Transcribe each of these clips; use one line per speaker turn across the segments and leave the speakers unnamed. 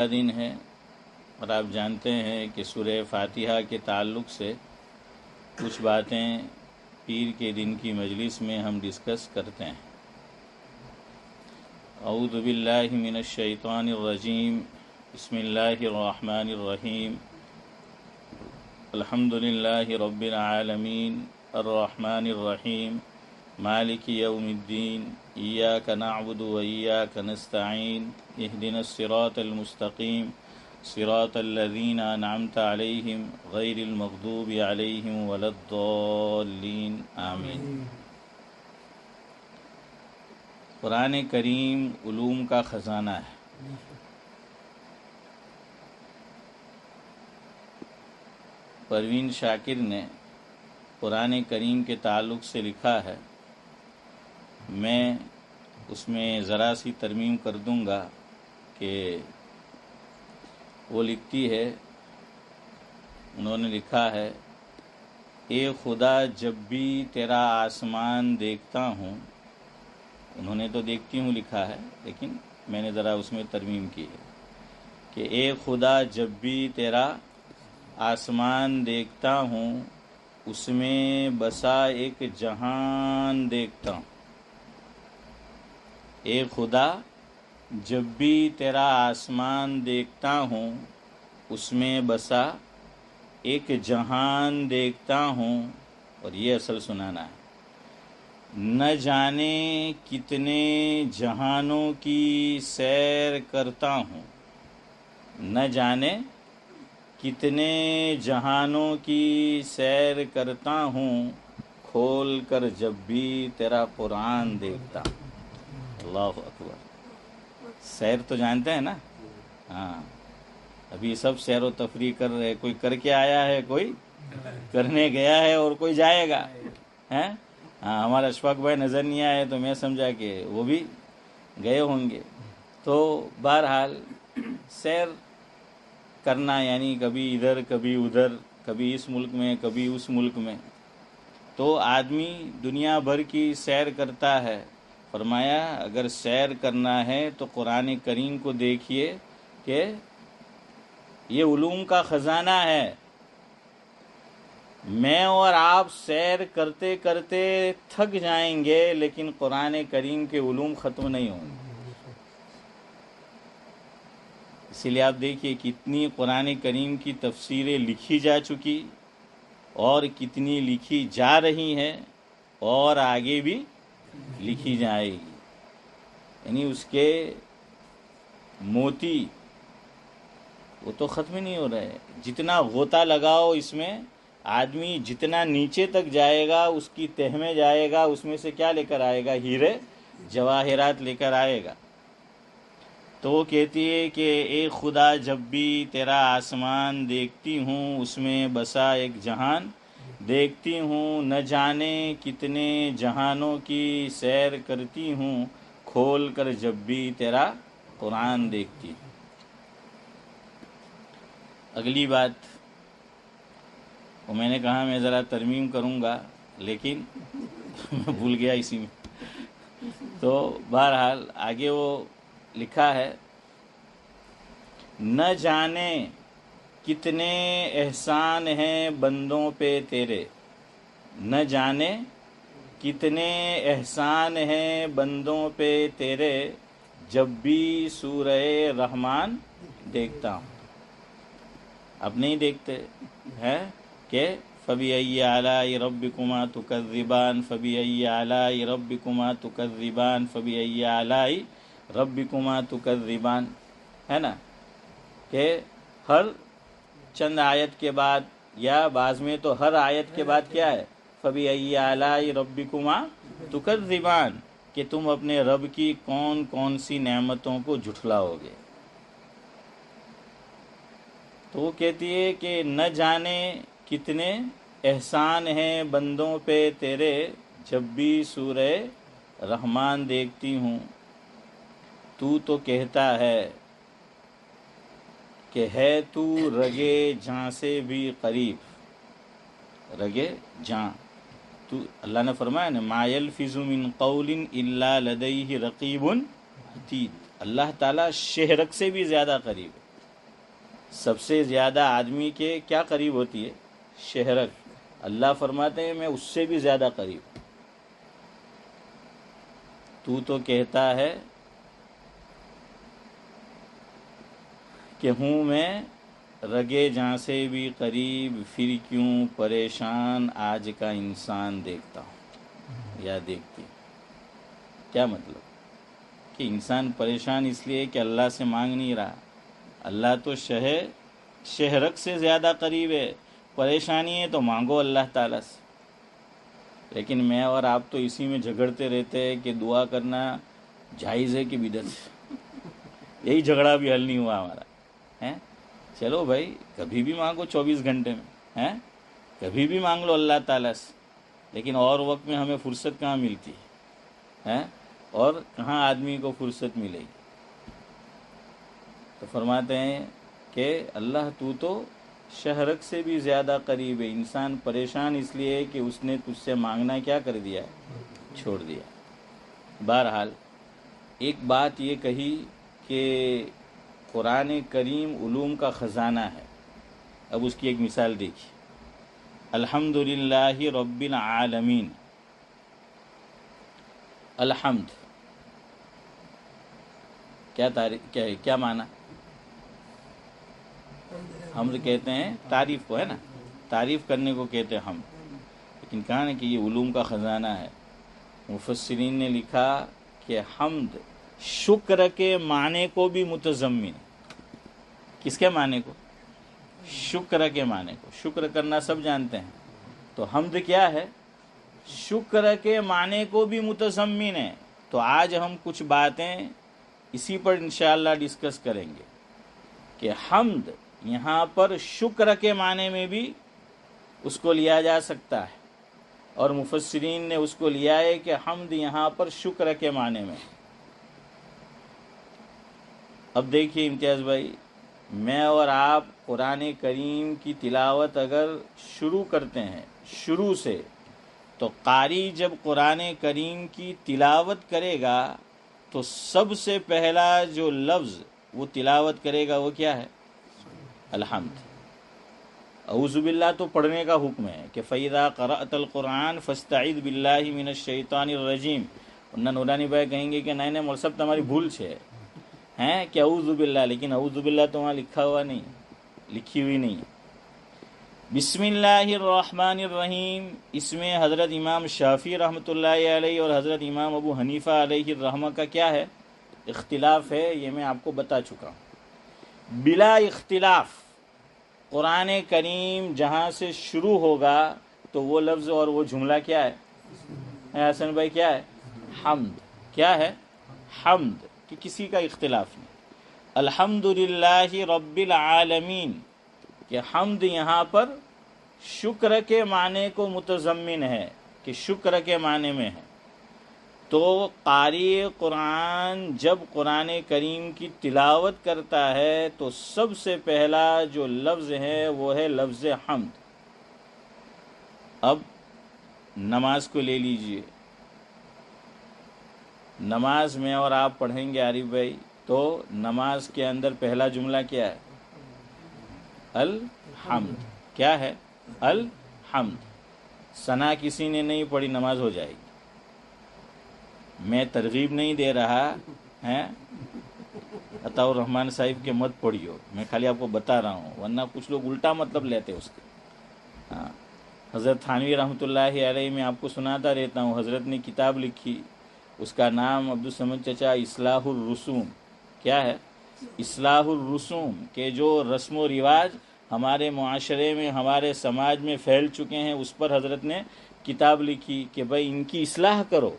دن ہے اور آپ جانتے ہیں کہ سورہ فاتحہ کے تعلق سے کچھ باتیں پیر کے دن کی مجلس میں ہم ڈسکس کرتے ہیں۔ اعوذ باللہ من الشیطان الرجیم، بسم اللہ الرحمن الرحیم، الحمد للہ رب العالمین الرحمن الرحیم مالک یوم الدین، ایاک نعبد و ایاک نستعین، اہدنا الصراط المستقیم صراط الذین انعمت علیہم غیر المغضوب علیہم ولا الضالین، آمین۔ قرآن کریم علوم کا خزانہ ہے۔ پروین شاکر نے قرآن کریم کے تعلق سے لکھا ہے، میں اس میں ذرا سی ترمیم کر دوں گا کہ وہ لکھتی ہے، انہوں نے لکھا ہے، اے خدا جب بھی تیرا آسمان دیکھتا ہوں، انہوں نے تو دیکھتی ہوں لکھا ہے لیکن میں نے ذرا اس میں ترمیم کی ہے کہ اے خدا جب بھی تیرا آسمان دیکھتا ہوں، اس میں بسا ایک جہان دیکھتا ہوں۔ اے خدا جب بھی تیرا آسمان دیکھتا ہوں، اس میں بسا ایک جہان دیکھتا ہوں، اور یہ اصل سنانا ہے، نہ جانے کتنے جہانوں کی سیر کرتا ہوں، نہ جانے کتنے جہانوں کی سیر کرتا ہوں، کھول کر جب بھی تیرا قرآن دیکھتا ہوں۔ اللہ اکبر۔ سیر تو جانتے ہیں نا؟ ہاں، ابھی سب سیر و تفریح کر رہے، کوئی کر کے آیا ہے، کوئی کرنے گیا ہے، اور کوئی جائے گا۔ ہاں، ہمارا اشفاق بھائی نظر نہیں آئے تو میں سمجھا کہ وہ بھی گئے ہوں گے۔ تو بہرحال سیر کرنا یعنی کبھی ادھر کبھی ادھر، کبھی اس ملک میں کبھی اس ملک میں، تو آدمی دنیا بھر کی سیر کرتا ہے۔ فرمایا اگر سیر کرنا ہے تو قرآن کریم کو دیکھیے کہ یہ علوم کا خزانہ ہے۔ میں اور آپ سیر کرتے کرتے تھک جائیں گے لیکن قرآن کریم کے علوم ختم نہیں ہوں گے۔ اسی لیے آپ دیکھیے کتنی قرآن کریم کی تفسیریں لکھی جا چکی اور کتنی لکھی جا رہی ہیں اور آگے بھی لکھی جائے گی، یعنی اس کے موتی وہ تو ختم نہیں ہو رہے۔ جتنا غوطہ لگاؤ اس میں، آدمی جتنا نیچے تک جائے گا، اس کی تہ میں جائے گا، اس میں سے کیا لے کر آئے گا؟ ہیرے جواہرات لے کر آئے گا۔ تو وہ کہتی ہے کہ اے خدا جب بھی تیرا آسمان دیکھتی ہوں، اس میں بسا ایک جہان دیکھتی ہوں، نہ جانے کتنے جہانوں کی سیر کرتی ہوں، کھول کر جب بھی تیرا قرآن دیکھتی ہوں۔ اگلی بات وہ میں نے کہا میں ذرا ترمیم کروں گا لیکن میں بھول گیا اسی میں۔ تو بہرحال آگے وہ لکھا ہے، نہ جانے کتنے احسان ہیں بندوں پہ تیرے، نہ جانے کتنے احسان ہیں بندوں پہ تیرے، جب بھی سورہ رحمان دیکھتا ہوں۔ اب نہیں دیکھتے ہیں کہ فَبِأَيِّ آلَاءِ رَبِّكُمَا تُكَذِّبَانِ فَبِأَيِّ آلَاءِ رَبِّكُمَا تُكَذِّبَانِ فَبِأَيِّ آلَاءِ رَبِّكُمَا تُكَذِّبَانِ، ہے نا، کہ ہر چند آیت کے بعد یا بعض میں تو ہر آیت کے بعد کیا ہے؟ فَبِأَيِّ آلَاءِ رَبِّكُمَا تُكَذِّبَانِ، کہ تم اپنے رب کی کون کون سی نعمتوں کو جھٹلاؤ گے۔ تو وہ کہتی ہے کہ نہ جانے کتنے احسان ہیں بندوں پہ تیرے، جب بھی سورہ رحمان دیکھتی ہوں، تو کہتا ہے کہ ہے تو رگے جاں سے بھی قریب، رگے جاں تو، اللہ نے فرمایا نا ما یلفظ من قول الا لدیہ رقیب عتید، اللہ تعالیٰ شہرک سے بھی زیادہ قریب ہے۔ سب سے زیادہ آدمی کے کیا قریب ہوتی ہے؟ شہرک. اللہ فرماتے ہیں میں اس سے بھی زیادہ قریب. تو کہتا ہے کہ ہوں میں رگے جاں سے بھی قریب، پھر کیوں پریشان آج کا انسان دیکھتا ہوں یا دیکھتی. کیا مطلب؟ کہ انسان پریشان اس لیے کہ اللہ سے مانگ نہیں رہا. اللہ تو شہرک سے زیادہ قریب ہے. پریشانی ہے تو مانگو اللہ تعالیٰ سے. لیکن میں اور آپ تو اسی میں جھگڑتے رہتے ہیں کہ دعا کرنا جائز ہے کہ بدعت. یہی جھگڑا بھی حل نہیں ہوا ہمارا. ہیں چلو بھائی کبھی بھی مانگو 24 گھنٹے میں، ہیں کبھی بھی مانگ لو اللہ تعالیٰ سے. لیکن اور وقت میں ہمیں فرصت کہاں ملتی ہے؟ اور کہاں آدمی کو فرصت ملے گی؟ تو فرماتے ہیں کہ اللہ تو شہرک سے بھی زیادہ قریب ہے. انسان پریشان اس لیے ہے کہ اس نے تجھ سے مانگنا کیا کر دیا ہے؟ چھوڑ دیا. بہرحال ایک بات یہ کہی کہ قرآن کریم علوم کا خزانہ ہے. اب اس کی ایک مثال دیکھیے. الحمدللہ رب العالمین. الحمد کیا معنی؟ حمد کہتے ہیں تعریف کو، ہے نا، تعریف کرنے کو کہتے ہیں حمد. لیکن کہا نا کہ یہ علوم کا خزانہ ہے. مفسرین نے لکھا کہ حمد شکر کے معنی کو بھی متضمن. کس کے معنی کو؟ شکر کے معنی کو. شکر کرنا سب جانتے ہیں. تو حمد کیا ہے؟ شکر کے معنی کو بھی متضمن ہے. تو آج ہم کچھ باتیں اسی پر انشاءاللہ ڈسکس کریں گے کہ حمد یہاں پر شکر کے معنی میں بھی اس کو لیا جا سکتا ہے، اور مفسرین نے اس کو لیا ہے کہ حمد یہاں پر شکر کے معنی میں. اب دیکھیے امتیاز بھائی، میں اور آپ قرآن کریم کی تلاوت اگر شروع کرتے ہیں شروع سے، تو قاری جب قرآن کریم کی تلاوت کرے گا تو سب سے پہلا جو لفظ وہ تلاوت کرے گا وہ کیا ہے؟ الحمد. اعوذ باللہ تو پڑھنے کا حکم ہے کہ فَإِذَا قَرَأْتَ الْقُرْآنَ فَاسْتَعِذْ بِاللَّهِ مِنَ الشَّيْطَانِ الرَّجِيمِ. ورنہ نورانی بھائی کہیں گے کہ نہیں مول صاحب تمہاری بھول ہے ہیں کہ اعوذ باللہ، لیکن اعوذ باللہ تو وہاں لکھا ہوا نہیں، لکھی ہوئی نہیں. بسم اللہ الرحمن الرحیم. اس میں حضرت امام شافعی رحمۃ اللہ علیہ اور حضرت امام ابو حنیفہ علیہ الرحمہ کا کیا ہے؟ اختلاف ہے. یہ میں آپ کو بتا چکا ہوں. بلا اختلاف قرآن کریم جہاں سے شروع ہوگا تو وہ لفظ اور وہ جملہ کیا ہے حسن بھائی؟ کیا ہے؟ حمد. کیا ہے؟ حمد. کہ کسی کا اختلاف نہیں. الحمدللہ رب العالمین کہ حمد یہاں پر شکر کے معنی کو متضمن ہے، کہ شکر کے معنی میں ہے. تو قاری قرآن جب قرآن کریم کی تلاوت کرتا ہے تو سب سے پہلا جو لفظ ہے وہ ہے لفظ حمد. اب نماز کو لے لیجئے. نماز میں اور آپ پڑھیں گے عارف بھائی تو نماز کے اندر پہلا جملہ کیا ہے؟ الحمد. کیا ہے؟ الحمد. ثنا کسی نے نہیں پڑھی نماز ہو جائے گی. میں ترغیب نہیں دے رہا ہیں عطا الرحمن صاحب کے مت پڑھیو، میں خالی آپ کو بتا رہا ہوں، ورنہ کچھ لوگ الٹا مطلب لیتے اس کا. ہاں حضرت تھانوی رحمۃ اللہ علیہ میں آپ کو سناتا رہتا ہوں، حضرت نے کتاب لکھی، اس کا نام عبدالصمد چچا اصلاح الرسوم. کیا ہے؟ اصلاح الرسوم. کہ جو رسم و رواج ہمارے معاشرے میں ہمارے سماج میں پھیل چکے ہیں اس پر حضرت نے کتاب لکھی کہ بھائی ان کی اصلاح کرو،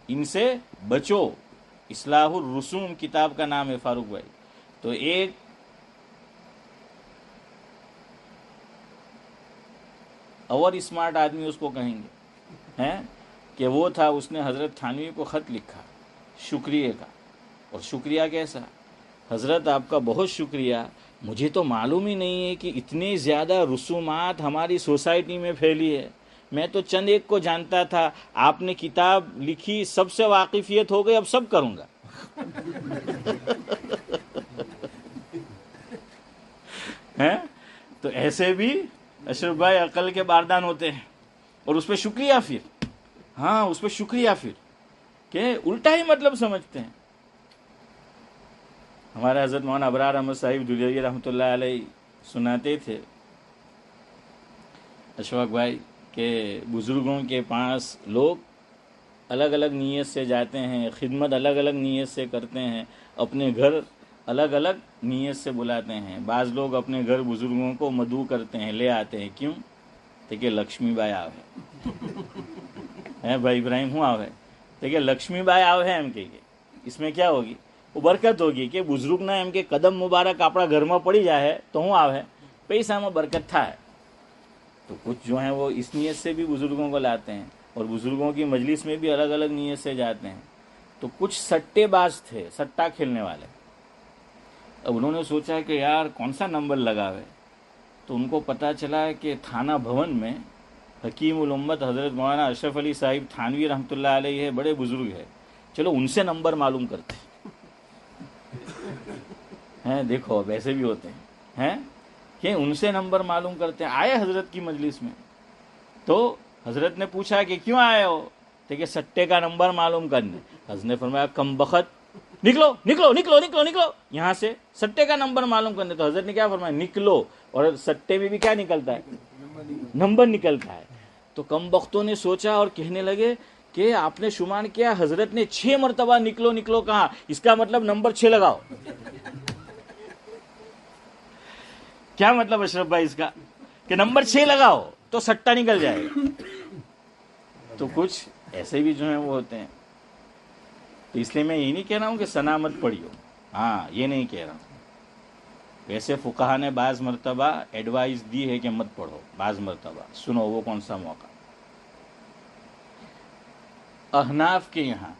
ان سے بچو. اصلاح الرسوم کتاب کا نام ہے فاروق بھائی. تو ایک اور اسمارٹ آدمی اس کو کہیں گے ہیں کہ وہ تھا، اس نے حضرت تھانوی کو خط لکھا شکریہ کا. اور شکریہ کیسا؟ حضرت آپ کا بہت شکریہ، مجھے تو معلوم ہی نہیں ہے کہ اتنے زیادہ رسومات ہماری سوسائٹی میں پھیلی ہے. میں تو چند ایک کو جانتا تھا، آپ نے کتاب لکھی، سب سے واقفیت ہو گئی، اب سب کروں گا. ہیں؟ تو ایسے بھی اشرف بھائی عقل کے باردان ہوتے ہیں، اور اس پہ شکریہ پھر، ہاں اس پہ شکریہ پھر، کہ الٹا ہی مطلب سمجھتے ہیں۔ ہمارے حضرت مولانا ابرار احمد صاحب دلیری رحمۃ اللہ علیہ سناتے تھے اشفاق بھائی کہ بزرگوں کے پاس لوگ الگ الگ نیت سے جاتے ہیں، خدمت الگ الگ نیت سے کرتے ہیں، اپنے گھر الگ الگ نیت سے بلاتے ہیں۔ بعض لوگ اپنے گھر بزرگوں کو مدعو کرتے ہیں، لے آتے ہیں، کیوں؟ دیکھیے لکشمی بائی آو ہے بھائی ابراہیم ہوں آو ہے، دیکھیے لکشمی بائی آو ہے، کہ اس میں کیا ہوگی؟ وہ برکت ہوگی کہ بزرگ نہ એમ કે કદમ મુબારક આપણા ઘરમાં પડી જાય તો હું આવે પૈસામાં برکت تھا ہے۔ تو کچھ جو ہیں وہ اس نیت سے بھی بزرگوں کو لاتے ہیں، اور بزرگوں کی مجلس میں بھی الگ الگ نیت سے جاتے ہیں۔ تو کچھ سٹے باز تھے، سٹا کھیلنے والے، اب انہوں نے سوچا کہ یار کون سا نمبر لگاوے، تو ان کو پتا چلا کہ تھانہ بھون میں حکیم الامت حضرت مولانا اشرف علی صاحب تھانوی رحمۃ اللہ علیہ ہے، بڑے بزرگ ہے، چلو ان سے نمبر معلوم کرتے ہیں۔ دیکھو اب ایسے بھی ہوتے ہیں کہ ان سے نمبر معلوم کرتے ہیں۔ آئے حضرت کی مجلس میں تو حضرت نے پوچھا کہ کیوں آئے ہو؟ کہ سٹے کا نمبر معلوم کرنے۔ حضرت نے فرمایا کم بخت، نکلو نکلو نکلو نکلو نکلو یہاں سے، سٹے کا نمبر معلوم کرنے۔ تو حضرت نے کیا فرمایا؟ نکلو، اور سٹے میں بھی کیا نکلتا ہے؟ نمبر نکلتا ہے۔ تو کم بختوں نے سوچا اور کہنے لگے کہ آپ نے شمار کیا، حضرت نے 6 مرتبہ نکلو نکلو کہا، اس کا مطلب نمبر 6 لگاؤ۔ کیا مطلب اشرف بھائی اس کا؟ کہ نمبر 6 لگاؤ تو سٹا نکل جائے گا۔ تو کچھ ایسے بھی جو ہیں وہ ہوتے ہیں۔ تو اس لیے میں یہ نہیں کہہ رہا ہوں کہ ثنا مت پڑھیو، ہاں یہ نہیں کہہ رہا ہوں۔ ویسے فقہا نے بعض مرتبہ ایڈوائز دی ہے کہ مت پڑھو، بعض مرتبہ سنو وہ کون سا موقع۔ احناف کے یہاں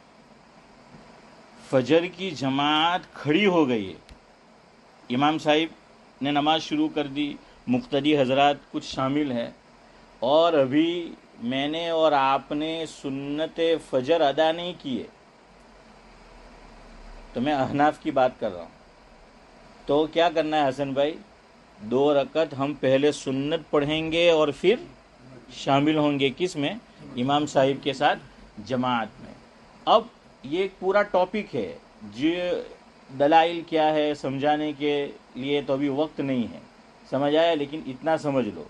فجر کی جماعت کھڑی ہو گئی ہے، امام صاحب نے نماز شروع کر دی، مقتدی حضرات کچھ شامل ہے، اور ابھی میں نے اور آپ نے سنت فجر ادا نہیں کیے، تو میں احناف کی بات کر رہا ہوں۔ تو کیا کرنا ہے حسن بھائی؟ 2 رکعت ہم پہلے سنت پڑھیں گے اور پھر شامل ہوں گے کس میں؟ امام صاحب کے ساتھ جماعت میں۔ اب یہ ایک پورا ٹاپک ہے، جو دلائل کیا ہے سمجھانے کے لیے تو ابھی وقت نہیں ہے، سمجھ آیا؟ لیکن اتنا سمجھ لو۔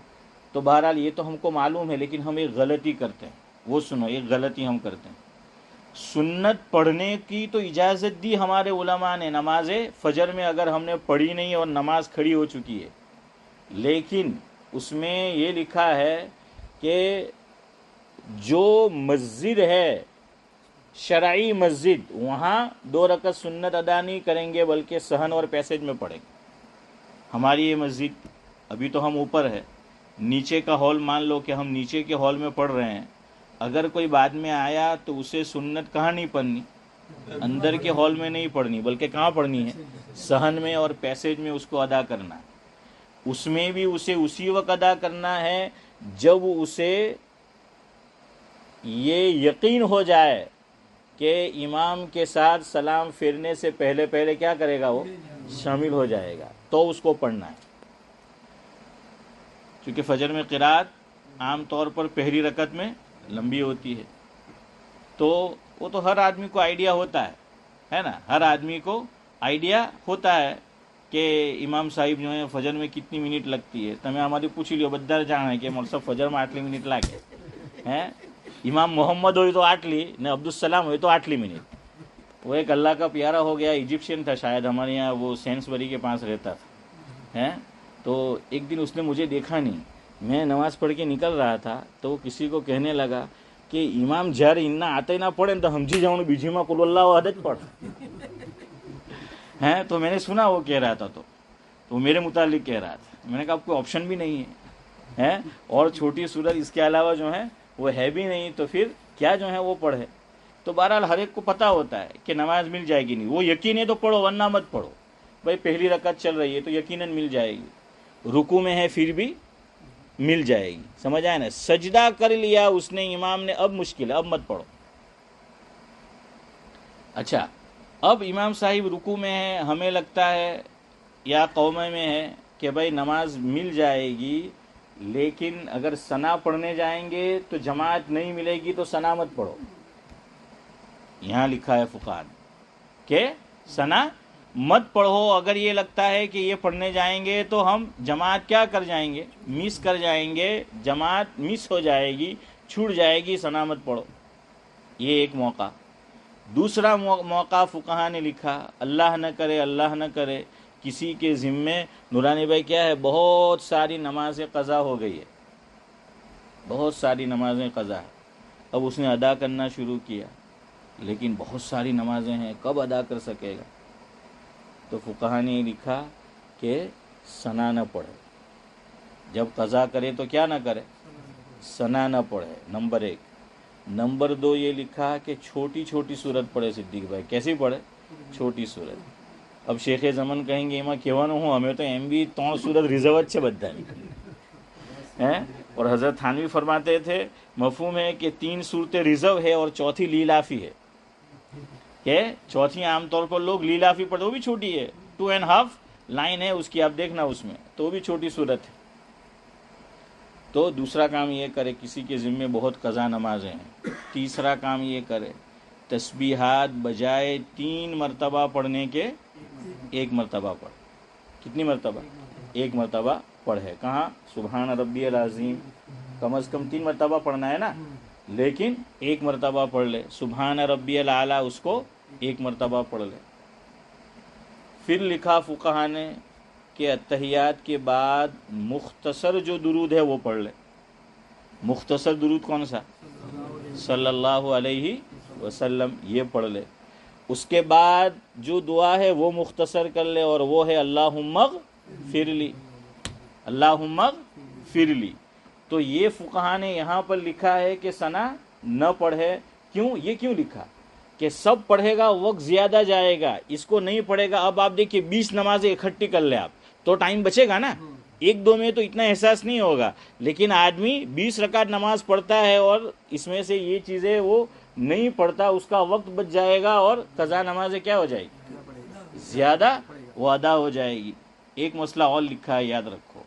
تو بہرحال یہ تو ہم کو معلوم ہے، لیکن ہم ایک غلطی کرتے ہیں، وہ سنو، ایک غلطی ہم کرتے ہیں۔ سنت پڑھنے کی تو اجازت دی ہمارے علماء نے، نماز فجر میں اگر ہم نے پڑھی نہیں اور نماز کھڑی ہو چکی ہے، لیکن اس میں یہ لکھا ہے کہ جو مسجد ہے شرعی مسجد، وہاں 2 رکعت سنت ادا نہیں کریں گے بلکہ صحن اور پیسج میں پڑھیں گے۔ ہماری یہ مسجد ابھی تو ہم اوپر ہے، نیچے کا ہال مان لو کہ ہم نیچے کے ہال میں پڑھ رہے ہیں، اگر کوئی بعد میں آیا تو اسے سنت کہاں نہیں پڑھنی؟ اندر کے ہال میں نہیں پڑھنی، بلکہ کہاں پڑھنی ہے؟ صحن میں اور پیسج میں اس کو ادا کرنا ہے۔ اس میں بھی اسے اسی وقت ادا کرنا ہے جب اسے یہ یقین ہو جائے کہ امام کے ساتھ سلام پھیرنے سے پہلے پہلے کیا کرے گا؟ وہ شامل ہو جائے گا، تو اس کو پڑھنا ہے۔ کیونکہ فجر میں قرات عام طور پر پہلی رکعت میں لمبی ہوتی ہے، تو وہ تو ہر آدمی کو آئیڈیا ہوتا ہے نا، ہر آدمی کو آئیڈیا ہوتا ہے کہ امام صاحب جو ہیں فجر میں کتنی منٹ لگتی ہے۔ تمہیں ہماری پوچھی لیو بدر جان ہے کہ مطلب فجر میں 8 منٹ લાગે ہیں، امام محمد ہوئی تو 8 نے عبدالسلام ہوئی تو 8 منٹ۔ وہ ایک اللہ کا پیارا ہو گیا، ایجپشین تھا شاید، ہمارے یہاں وہ سینسبری کے پاس رہتا تھا، تو ایک دن اس نے مجھے دیکھا نہیں، میں نماز پڑھ کے نکل رہا تھا، تو وہ کسی کو کہنے لگا کہ امام جاری اتنا آتے نہ پڑھے تو ہمجی جاؤں بیجی میں قل اللہ احد پڑھ ہیں۔ تو میں نے سنا وہ کہہ رہا تھا، تو وہ میرے متعلق کہہ رہا تھا، میں نے کہا اب کوئی آپشن بھی نہیں ہے، اور چھوٹی سورت اس کے علاوہ جو ہے وہ ہے بھی نہیں، تو پھر کیا جو ہے وہ پڑھے۔ تو بہرحال ہر ایک کو پتا ہوتا ہے کہ نماز مل جائے گی، نہیں وہ یقین ہے تو پڑھو ورنہ مت پڑھو، بھائی پہلی رکعت چل رہی ہے تو یقیناً مل جائے گی، رکوع میں ہے پھر بھی مل جائے گی، سمجھ آئے نا؟ سجدہ کر لیا اس نے امام نے، اب مشکل ہے، اب مت پڑھو۔ اچھا، اب امام صاحب رکوع میں ہے، ہمیں لگتا ہے یا قومے میں ہے کہ کہ بھائی نماز مل جائے گی، لیکن اگر ثنا پڑھنے جائیں گے تو جماعت نہیں ملے گی تو ثنا مت پڑھو. یہاں لکھا ہے فقہاء نے کہ ثنا مت پڑھو. اگر یہ لگتا ہے کہ یہ پڑھنے جائیں گے تو ہم جماعت کیا کر جائیں گے، مس کر جائیں گے، جماعت مس ہو جائے گی، چھوٹ جائے گی، ثنا مت پڑھو. یہ ایک موقع. دوسرا موقع فقہاء نے لکھا، اللہ نہ کرے اللہ نہ کرے کسی کے ذمے، نورانی بھائی کیا ہے، بہت ساری نمازیں قضا ہو گئی ہے، بہت ساری نمازیں قضا ہے، اب اس نے ادا کرنا شروع کیا، لیکن بہت ساری نمازیں ہیں، کب ادا کر سکے گا؟ تو فقہاء نے لکھا کہ ثنا نہ پڑھے، جب قضا کرے تو کیا نہ کرے، ثنا نہ پڑھے، نمبر 1. نمبر 2 یہ لکھا کہ چھوٹی چھوٹی صورت پڑھے. صدیق بھائی کیسی پڑھے؟ چھوٹی صورت. اب شیخ زمن کہیں گے اما کہوانو ہوں ہمیں تو ایم بھی 3 صورت ریزوت سے بدھانی ہیں. اور حضرت تھانوی فرماتے تھے مفہوم ہے کہ 3 صورتیں ریزرو ہے اور چوتھی لیلافی ہے، کہ چوتھی عام طور پر لوگ لیلافی پڑھتے، وہ بھی چھوٹی ہے، 2.5 لائن ہے اس کی، آپ دیکھنا اس میں، تو وہ بھی چھوٹی صورت ہے. تو دوسرا کام یہ کرے، کسی کے ذمے بہت قضا نمازیں ہیں. تیسرا کام یہ کرے، تسبیحات بجائے 3 مرتبہ پڑھنے کے 1 مرتبہ پڑھ. کتنی مرتبہ؟ 1 مرتبہ پڑھے. کہاں؟ سبحان ربی العظیم کم از کم 3 مرتبہ پڑھنا ہے نا، لیکن 1 مرتبہ پڑھ لے. سبحان ربی الاعلیٰ اس کو 1 مرتبہ پڑھ لے. پھر لکھا فقہاء نے کہ اتحیات کے بعد مختصر جو درود ہے وہ پڑھ لے. مختصر درود کون سا؟ صلی اللہ علیہ وسلم، یہ پڑھ لے. اس کے بعد جو دعا ہے وہ مختصر کر لے، اور وہ ہے اللہم اغفر لی، اللہم اغفر لی. تو یہ فقہاء نے یہاں پر لکھا ہے کہ ثنا نہ پڑھے. کیوں؟ یہ کیوں لکھا کہ سب پڑھے گا وقت زیادہ جائے گا، اس کو نہیں پڑھے گا. اب آپ دیکھیے 20 نمازیں اکٹھی کر لے آپ تو ٹائم بچے گا نا، 1-2 میں تو اتنا احساس نہیں ہوگا. لیکن آدمی 20 رکعت نماز پڑھتا ہے اور اس میں سے یہ چیزیں وہ نہیں پڑھتا، اس کا وقت بچ جائے گا اور قضا نمازیں کیا ہو جائے گی، زیادہ وہ ادا ہو جائے گی. ایک مسئلہ اور لکھا ہے، یاد رکھو،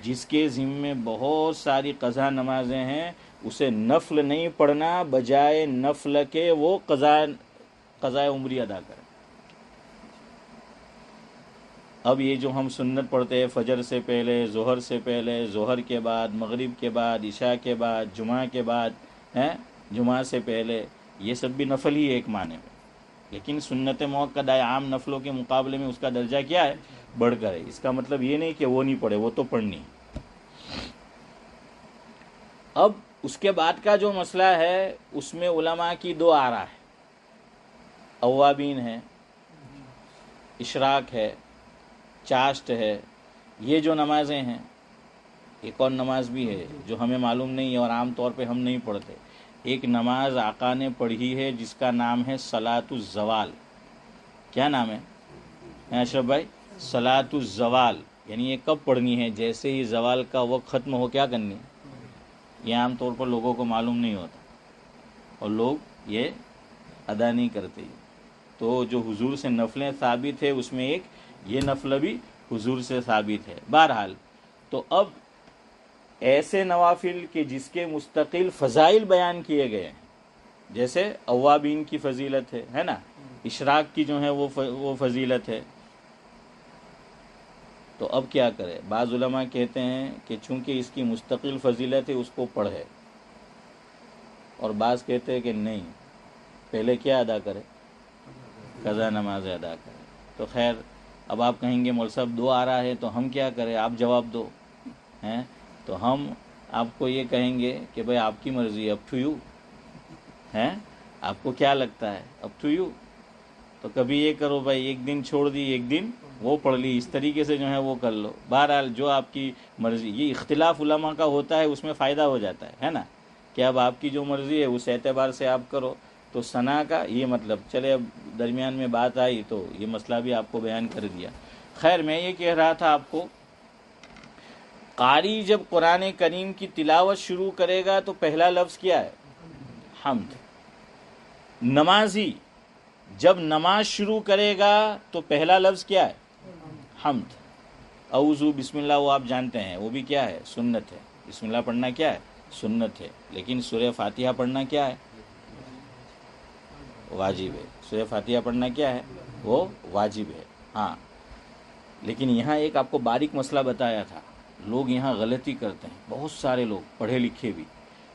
جس کے ذمے بہت ساری قضا نمازیں ہیں اسے نفل نہیں پڑھنا، بجائے نفل کے وہ قضاء عمری ادا کرے. اب یہ جو ہم سنت پڑھتے ہیں فجر سے پہلے، ظہر سے پہلے، ظہر کے بعد، مغرب کے بعد، عشاء کے بعد، جمعہ کے بعد، جمعہ سے پہلے، یہ سب بھی نفل ہی ہے ایک معنی میں، لیکن سنت موقدہ عام نفلوں کے مقابلے میں اس کا درجہ کیا ہے، بڑھ کر ہے. اس کا مطلب یہ نہیں کہ وہ نہیں پڑھے، وہ تو پڑھنی. اب اس کے بعد کا جو مسئلہ ہے اس میں علماء کی 2 آراء ہے. اوابین ہے، اشراق ہے، چاشت ہے. یہ جو نمازیں ہیں، ایک اور نماز بھی ہے جو ہمیں معلوم نہیں ہے اور عام طور پہ ہم نہیں پڑھتے. ایک نماز آقا نے پڑھی ہے جس کا نام ہے صلاۃ الزوال. کیا نام ہے اشرف بھائی؟ صلاۃ الزوال. یعنی یہ کب پڑھنی ہے؟ جیسے ہی زوال کا وقت ختم ہو کیا کرنی ہے. یہ عام طور پر لوگوں کو معلوم نہیں ہوتا اور لوگ یہ ادا نہیں کرتے. تو جو حضور سے نفلیں ثابت ہے اس میں ایک یہ نفل بھی حضور سے ثابت ہے. بہرحال تو اب ایسے نوافل کہ جس کے مستقل فضائل بیان کیے گئے ہیں، جیسے اوابین کی فضیلت ہے نا، اشراق کی جو ہے وہ فضیلت ہے. تو اب کیا کرے؟ بعض علماء کہتے ہیں کہ چونکہ اس کی مستقل فضیلت ہے اس کو پڑھے، اور بعض کہتے ہیں کہ نہیں، پہلے کیا ادا کرے، قضا نماز ادا کرے. تو خیر اب آپ کہیں گے مول صاحب 2 آ رہا ہے تو ہم کیا کریں، آپ جواب دو ہیں. تو ہم آپ کو یہ کہیں گے کہ بھئی آپ کی مرضی، اپ ٹو یو ہیں، آپ کو کیا لگتا ہے، اپ ٹو یو. تو کبھی یہ کرو بھائی، ایک دن چھوڑ دی، ایک دن وہ پڑھ لی، اس طریقے سے جو ہے وہ کر لو. بہرحال جو آپ کی مرضی. یہ اختلاف علماء کا ہوتا ہے، اس میں فائدہ ہو جاتا ہے نا، کہ اب آپ کی جو مرضی ہے اس اعتبار سے آپ کرو. تو ثنا کا یہ مطلب چلے. اب درمیان میں بات آئی تو یہ مسئلہ بھی آپ کو بیان کر دیا. خیر میں یہ کہہ رہا تھا آپ کو، قاری جب قرآن کریم کی تلاوت شروع کرے گا تو پہلا لفظ کیا ہے، حمد. نمازی جب نماز شروع کرے گا تو پہلا لفظ کیا ہے، حمد. اعوذ بسم اللہ وہ آپ جانتے ہیں، وہ بھی کیا ہے؟ سنت ہے. بسم اللہ پڑھنا کیا ہے؟ سنت ہے. لیکن سورہ فاتحہ پڑھنا کیا ہے؟ واجب ہے. سورہ فاتحہ پڑھنا کیا ہے؟ وہ واجب ہے. ہاں، لیکن یہاں ایک آپ کو باریک مسئلہ بتایا تھا. لوگ یہاں غلطی کرتے ہیں، بہت سارے لوگ پڑھے لکھے بھی.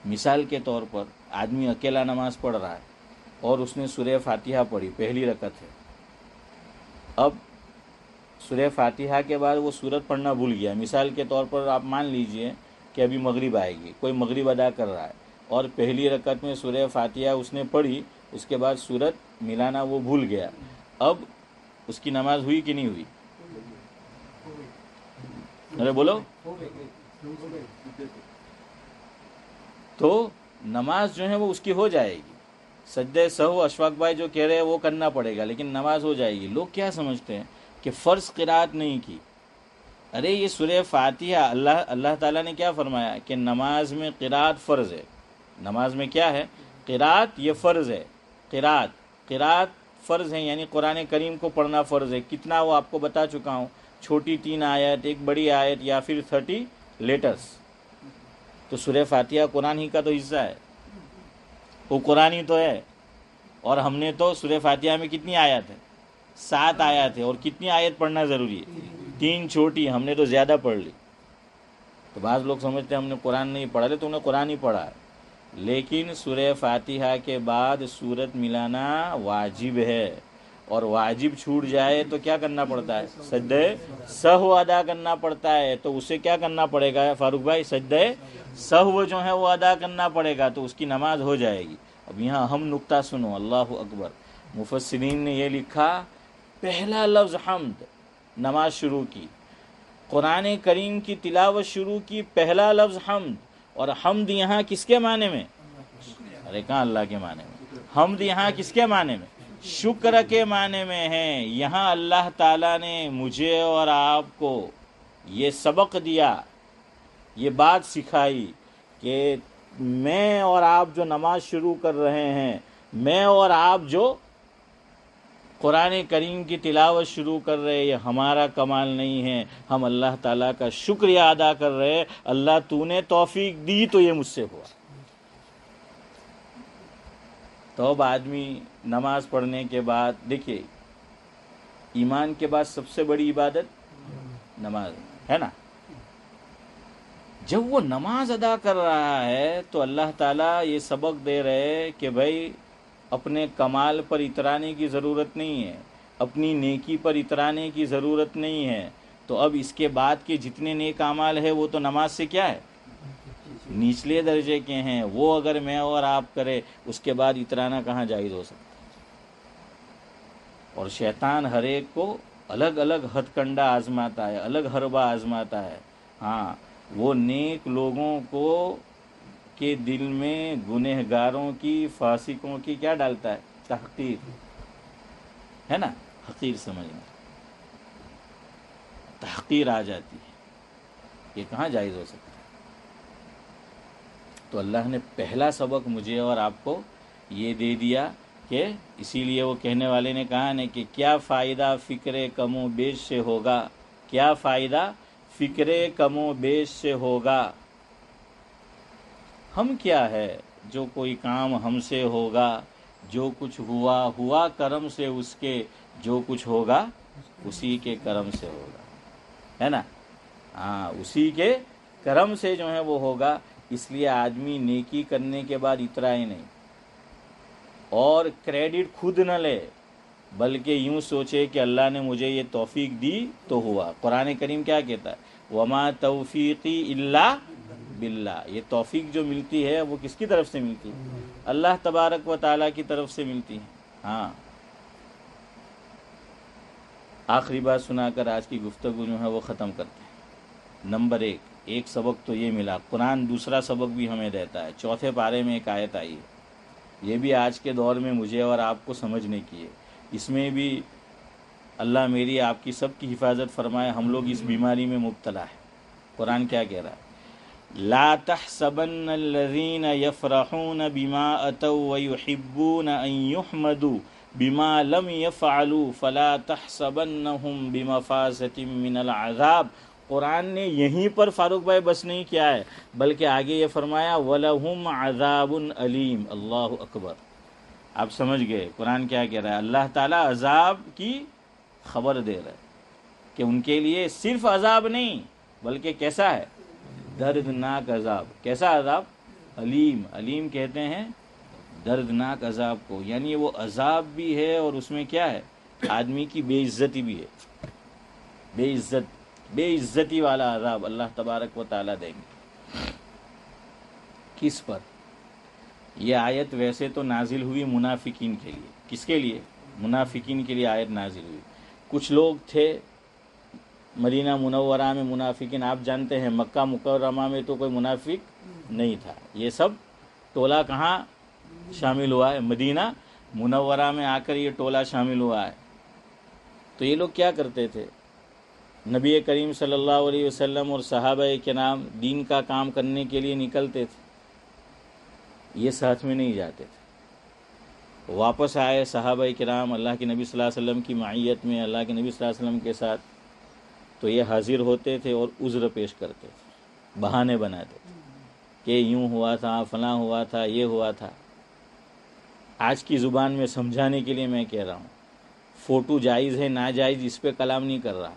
مثال کے طور پر آدمی اکیلا نماز پڑھ رہا ہے اور اس نے سورہ فاتحہ پڑھی، پہلی رکعت ہے. اب سورہ فاتحہ کے بعد وہ سورت پڑھنا بھول گیا. مثال کے طور پر آپ مان لیجئے کہ ابھی مغرب آئے گی، کوئی مغرب ادا کر رہا ہے اور پہلی رکعت میں سورہ فاتحہ اس نے پڑھی، اس کے بعد سورت ملانا وہ بھول گیا. اب اس کی نماز ہوئی کہ نہیں ہوئی؟ ارے بولو. تو نماز جو ہے وہ اس کی ہو جائے گی. سجدہ سہو اشفاق بھائی جو کہہ رہے ہیں وہ کرنا پڑے گا، لیکن نماز ہو جائے گی. لوگ کیا سمجھتے ہیں کہ فرض قرات نہیں کی. ارے یہ سورہ فاتحہ اللہ تعالیٰ نے کیا فرمایا کہ نماز میں قرات فرض ہے. نماز میں کیا ہے؟ قرات یہ فرض ہے. قرات فرض ہے، یعنی قرآن کریم کو پڑھنا فرض ہے. کتنا وہ آپ کو بتا چکا ہوں، چھوٹی 3 آیت، ایک بڑی آیت، یا پھر 30 لیٹرز. تو سورہ فاتحہ قرآن ہی کا تو حصہ ہے، وہ قرآن ہی تو ہے. اور ہم نے تو سورہ فاتحہ میں کتنی آیت ہے؟ 7 آیت ہے. اور کتنی آیت پڑھنا ضروری ہے؟ 3 چھوٹی. ہم نے تو زیادہ پڑھ لی. تو بعض لوگ سمجھتے ہیں ہم نے قرآن نہیں پڑھا. لے تو انہیں قرآن ہی پڑھا ہے، لیکن سورہ فاتحہ کے بعد سورت ملانا واجب ہے. اور واجب چھوٹ جائے تو کیا کرنا پڑتا ہے؟ سجدہ سہو ادا کرنا پڑتا ہے. تو اسے کیا کرنا پڑے گا فاروق بھائی؟ سجدہ سہو جو ہے وہ ادا کرنا پڑے گا، تو اس کی نماز ہو جائے گی. اب یہاں اہم نقطہ سنو، اللہ اکبر. مفسرین نے یہ لکھا، پہلا لفظ حمد، نماز شروع کی، قرآن کریم کی تلاوت شروع کی، پہلا لفظ حمد. اور حمد یہاں کس کے معنی میں؟ ارے کہاں اللہ کے معنی میں. حمد یہاں کس کے معنی میں؟ شکر کے معنی میں ہے. یہاں اللہ تعالیٰ نے مجھے اور آپ کو یہ سبق دیا، یہ بات سکھائی کہ میں اور آپ جو نماز شروع کر رہے ہیں، میں اور آپ جو قرآن کریم کی تلاوت شروع کر رہے ہیں، یہ ہمارا کمال نہیں ہے، ہم اللہ تعالیٰ کا شکریہ ادا کر رہے ہیں. اللہ تو نے توفیق دی تو یہ مجھ سے ہوا. تو اب آدمی نماز پڑھنے کے بعد دیکھیے، ایمان کے بعد سب سے بڑی عبادت نماز ہے نا. جب وہ نماز ادا کر رہا ہے تو اللہ تعالیٰ یہ سبق دے رہے کہ بھائی اپنے کمال پر اترانے کی ضرورت نہیں ہے، اپنی نیکی پر اترانے کی ضرورت نہیں ہے. تو اب اس کے بعد کے جتنے نیک اعمال ہیں وہ تو نماز سے کیا ہے؟ نچلے درجے کے ہیں. وہ اگر میں اور آپ کرے، اس کے بعد اترانا کہاں جائز ہو سکتا؟ اور شیطان ہر ایک کو الگ الگ ہتھ کنڈا آزماتا ہے، الگ حربہ آزماتا ہے. ہاں، وہ نیک لوگوں کو کے دل میں گنہگاروں کی، فاسقوں کی کیا ڈالتا ہے؟ تحقیر ہے نا. حقیر سمجھنا، تحقیر آ جاتی ہے. یہ کہاں جائز ہو سکتا ہے؟ تو اللہ نے پہلا سبق مجھے اور آپ کو یہ دے دیا کہ اسی لیے وہ کہنے والے نے کہا نا کہ کیا فائدہ فکر کم و بیش سے ہوگا. کیا فائدہ فکر کم و بیش سے ہوگا. ہم کیا ہے، جو کوئی کام ہم سے ہوگا، جو کچھ ہوا کرم سے اس کے، جو کچھ ہوگا اسی کے کرم سے ہوگا، ہے نا. ہاں، اسی کے کرم سے جو ہے وہ ہوگا. اس لیے آدمی نیکی کرنے کے بعد اترائے نہیں اور کریڈٹ خود نہ لے، بلکہ یوں سوچے کہ اللہ نے مجھے یہ توفیق دی تو ہوا. قرآن کریم کیا کہتا ہے؟ وما توفیقی الا باللہ. یہ توفیق جو ملتی ہے وہ کس کی طرف سے ملتی ہے؟ اللہ تبارک و تعالیٰ کی طرف سے ملتی ہے. ہاں، آخری بات سنا کر آج کی گفتگو جو ہے وہ ختم کرتے ہیں. نمبر ایک سبق تو یہ ملا. قرآن دوسرا سبق بھی ہمیں دیتا ہے. 4 پارے میں ایک آیت آئی ہے، یہ بھی آج کے دور میں مجھے اور آپ کو سمجھنے کی ہے. اس میں بھی اللہ میری آپ کی سب کی حفاظت فرمائے. ہم لوگ اس بیماری میں مبتلا ہے. قرآن کیا کہہ رہا ہے؟ لا تحسبن الذين يفرحون بما اتوا ويحبون ان يحمدوا بما لم يفعلوا فلا تحسبنهم بمفازة من العذاب قرآن نے یہیں پر فاروق بھائی بس نہیں کیا ہے، بلکہ آگے یہ فرمایا وَلَهُمْ عَذَابٌ عَلِيمٌ۔ اللہ اکبر، آپ سمجھ گئے قرآن کیا کہہ رہا ہے؟ اللہ تعالیٰ عذاب کی خبر دے رہا ہے کہ ان کے لیے صرف عذاب نہیں بلکہ کیسا ہے؟ دردناک عذاب۔ کیسا عذاب؟ علیم۔ علیم کہتے ہیں دردناک عذاب کو، یعنی وہ عذاب بھی ہے اور اس میں کیا ہے؟ آدمی کی بے عزتی بھی ہے، بے عزتی والا عذاب اللہ تبارک و تعالیٰ دیں گے۔ کس پر؟ یہ آیت ویسے تو نازل ہوئی منافقین کے لیے۔ کس کے لیے؟ منافقین کے لیے آیت نازل ہوئی۔ کچھ لوگ تھے مدینہ منورہ میں منافقین، آپ جانتے ہیں مکہ مکرمہ میں تو کوئی منافق نہیں تھا، یہ سب ٹولہ کہاں شامل ہوا ہے؟ مدینہ منورہ میں آ کر یہ ٹولہ شامل ہوا ہے۔ تو یہ لوگ کیا کرتے تھے؟ نبی کریم صلی اللہ علیہ وسلم اور صحابہ کرام دین کا کام کرنے کے لیے نکلتے تھے، یہ ساتھ میں نہیں جاتے تھے۔ واپس آئے صحابہ کرام اللہ کے نبی صلی اللہ علیہ وسلم کی معیت میں، اللہ کے نبی صلی اللہ علیہ وسلم کے ساتھ، تو یہ حاضر ہوتے تھے اور عذر پیش کرتے تھے، بہانے بناتے تھے کہ یوں ہوا تھا، فلاں ہوا تھا، یہ ہوا تھا۔ آج کی زبان میں سمجھانے کے لیے میں کہہ رہا ہوں، فوٹو جائز ہے ناجائز اس پہ کلام نہیں کر رہا۔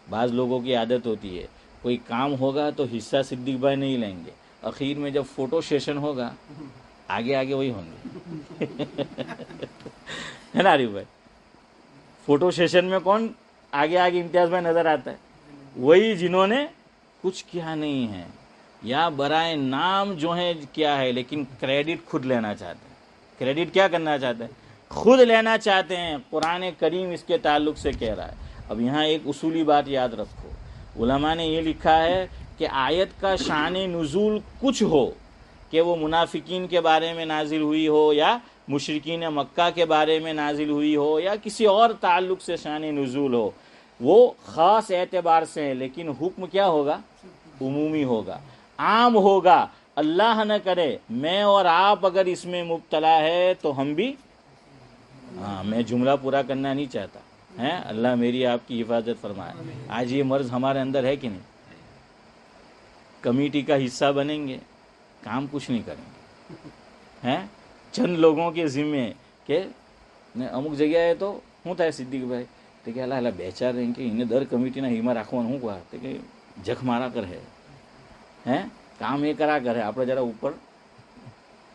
بعض لوگوں کی عادت ہوتی ہے کوئی کام ہوگا تو حصہ صدیق بھائی نہیں لیں گے، اخیر میں جب فوٹو سیشن ہوگا آگے وہی ہوں گے ہے نا عارف بھائی؟ فوٹو سیشن میں کون آگے امتیاز بھائی نظر آتا ہے؟ وہی جنہوں نے کچھ کیا نہیں ہے یا برائے نام جو ہے کیا ہے، لیکن کریڈٹ خود لینا چاہتے ہیں۔ کریڈٹ کیا کرنا چاہتے ہیں؟ خود لینا چاہتے ہیں۔ قرآن کریم اس کے تعلق سے کہہ رہا ہے۔ اب یہاں ایک اصولی بات یاد رکھو، علماء نے یہ لکھا ہے کہ آیت کا شان نزول کچھ ہو، کہ وہ منافقین کے بارے میں نازل ہوئی ہو یا مشرکین مکہ کے بارے میں نازل ہوئی ہو یا کسی اور تعلق سے شان نزول ہو، وہ خاص اعتبار سے ہے، لیکن حکم کیا ہوگا؟ عمومی ہوگا، عام ہوگا۔ اللہ نہ کرے میں اور آپ اگر اس میں مبتلا ہے تو ہم بھی، میں جملہ پورا کرنا نہیں چاہتا ہے، اللہ میری آپ کی حفاظت فرمائے۔ آج یہ مرض ہمارے اندر ہے کہ نہیں؟ کمیٹی کا حصہ بنیں گے، کام کچھ نہیں کریں گے، ہیں چند لوگوں کے ذمے کہ અમુક જગ્યાએ તો શું થાય સિદ્દીકભાઈ તો કે અલા બેચાર એમ કે એને દર કમિટીના હિમા રાખવાનું શું કહે તો કે જખ મારા કરે હે કામ એ કરા કરે, આપણે જરા ઉપર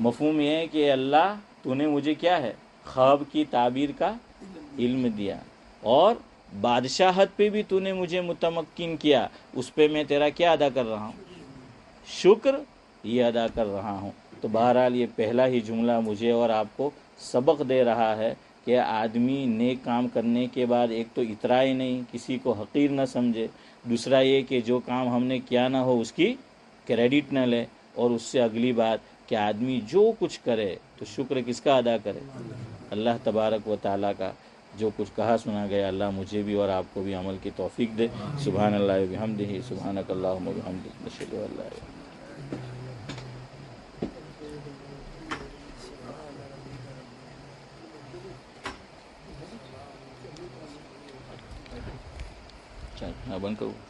مفہوم یہ ہے کہ اللہ تو نے مجھے کیا ہے خواب کی تعبیر کا علم دیا، اور بادشاہت پہ بھی تو نے مجھے متمکن کیا، اس پہ میں تیرا کیا ادا کر رہا ہوں؟ شکر یہ ادا کر رہا ہوں۔ تو بہرحال یہ پہلا ہی جملہ مجھے اور آپ کو سبق دے رہا ہے کہ آدمی نیک کام کرنے کے بعد ایک تو اترائے نہیں، کسی کو حقیر نہ سمجھے، دوسرا یہ کہ جو کام ہم نے کیا نہ ہو اس کی کریڈٹ نہ لے، اور اس سے اگلی بات کہ آدمی جو کچھ کرے تو شکر کس کا ادا کرے؟ اللہ تبارک و تعالیٰ کا۔ جو کچھ کہا سنا گیا اللہ مجھے بھی اور آپ کو بھی عمل کی توفیق دے۔ سبحان اللہ و بحمدہ، سبحانک اللہم و بحمدک، اشہد ان لا الہ الا انت۔ چل میں بند کروں۔